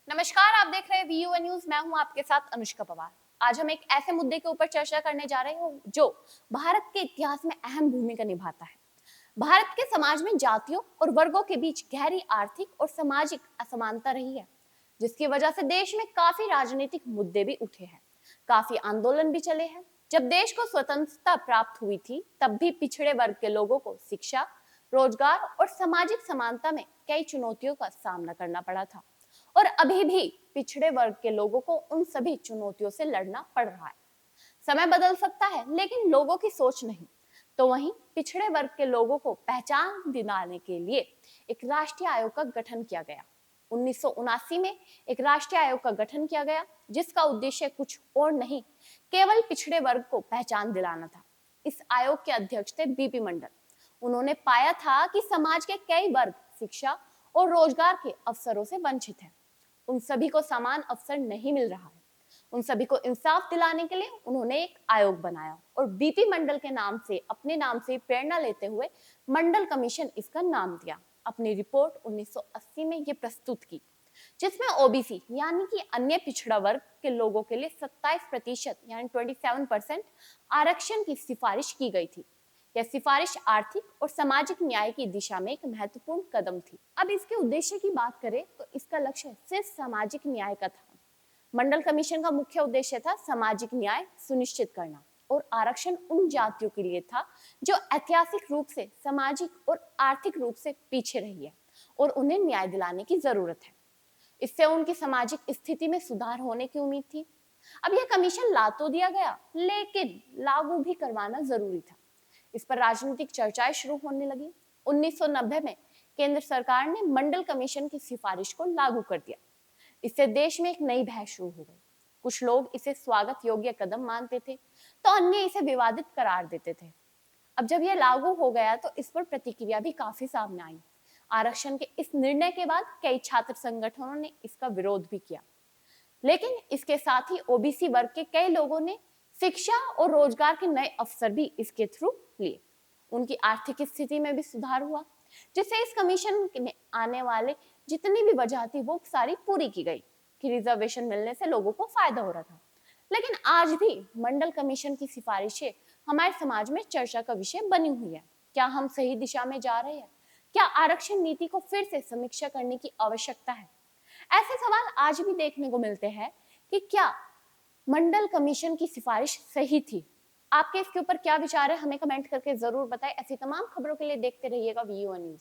नमस्कार, आप देख रहे हैं वीयूए न्यूज। मैं हूं आपके साथ अनुष्का पवार। आज हम एक ऐसे मुद्दे के ऊपर चर्चा करने जा रहे हैं जो भारत के इतिहास में अहम भूमिका निभाता है। भारत के समाज में जातियों और वर्गों के बीच गहरी आर्थिक और सामाजिक असमानता रही है, जिसकी वजह से देश में काफी राजनीतिक मुद्दे भी उठे हैं, काफी आंदोलन भी चले हैं। जब देश को स्वतंत्रता प्राप्त हुई थी, तब भी पिछड़े वर्ग के लोगों को शिक्षा, रोजगार और सामाजिक समानता में कई चुनौतियों का सामना करना पड़ा था, और अभी भी पिछड़े वर्ग के लोगों को उन सभी चुनौतियों से लड़ना पड़ रहा है। समय बदल सकता है, लेकिन लोगों की सोच नहीं। तो वहीं पिछड़े वर्ग के लोगों को पहचान दिलाने के लिए एक राष्ट्रीय आयोग का गठन किया गया। 1979 में एक राष्ट्रीय आयोग का गठन किया गया, जिसका उद्देश्य कुछ और नहीं, केवल पिछड़े वर्ग को पहचान दिलाना था। इस आयोग के अध्यक्ष थे बीपी मंडल। उन्होंने पाया था कि समाज के कई वर्ग शिक्षा और रोजगार के अवसरों से वंचित हैं। उन सभी को समान अवसर नहीं मिल रहा है। उन सभी को इंसाफ दिलाने के लिए उन्होंने एक आयोग बनाया और बीपी मंडल के नाम से, अपने नाम से प्रेरणा लेते हुए मंडल कमीशन इसका नाम दिया। अपनी रिपोर्ट 1980 में ये प्रस्तुत की, जिसमें ओबीसी यानी कि अन्य पिछड़ा वर्ग के लोगों के लिए 27% यानी 27% आरक्षण की सिफारिश की गई थी। यह सिफारिश आर्थिक और सामाजिक न्याय की दिशा में एक महत्वपूर्ण कदम थी। अब इसके उद्देश्य की बात करें तो इसका लक्ष्य सिर्फ सामाजिक न्याय का था। मंडल कमीशन का मुख्य उद्देश्य था सामाजिक न्याय सुनिश्चित करना, और आरक्षण उन जातियों के लिए था जो ऐतिहासिक रूप से, सामाजिक और आर्थिक रूप से पीछे रही है और उन्हें न्याय दिलाने की जरूरत है। इससे उनकी सामाजिक स्थिति में सुधार होने की उम्मीद थी। अब यह कमीशन ला तो दिया गया, लेकिन लागू भी करवाना जरूरी था। इस पर राजनीतिक चर्चाएं शुरू होने लगी। 1990 में केंद्र सरकार ने मंडल कमीशन की सिफारिश को लागू कर दिया। इससे देश में एक नई बहस शुरू हो गई। कुछ लोग इसे स्वागत योग्य कदम मानते थे, तो अन्य इसे विवादित करार देते थे। अब जब यह लागू हो गया तो इस पर प्रतिक्रिया भी काफी सामने आई। आरक्षण के इस निर्णय के बाद कई छात्र संगठनों ने इसका विरोध भी किया, लेकिन इसके साथ ही ओबीसी वर्ग के कई लोगों ने शिक्षा और रोजगार के नए अवसर भी इसके थ्रू लिए। उनकी आर्थिक स्थिति में भी सुधार हुआ, जिससे इस कमीशन में आने वाले जितनी भी वजह थी वो सारी पूरी की गई कि रिजर्वेशन मिलने से लोगों को फायदा हो रहा था। लेकिन आज भी मंडल कमीशन की सिफारिशें हमारे समाज में चर्चा का विषय बनी हुई है। क्या हम सही दिशा में जा रहे हैं? क्या आरक्षण नीति को फिर से समीक्षा करने की आवश्यकता है? ऐसे सवाल आज भी देखने को मिलते हैं कि क्या मंडल कमीशन की सिफारिश सही थी। आपके इसके ऊपर क्या विचार है, हमें कमेंट करके जरूर बताएं। ऐसी तमाम खबरों के लिए देखते रहिएगा वीयूए न्यूज।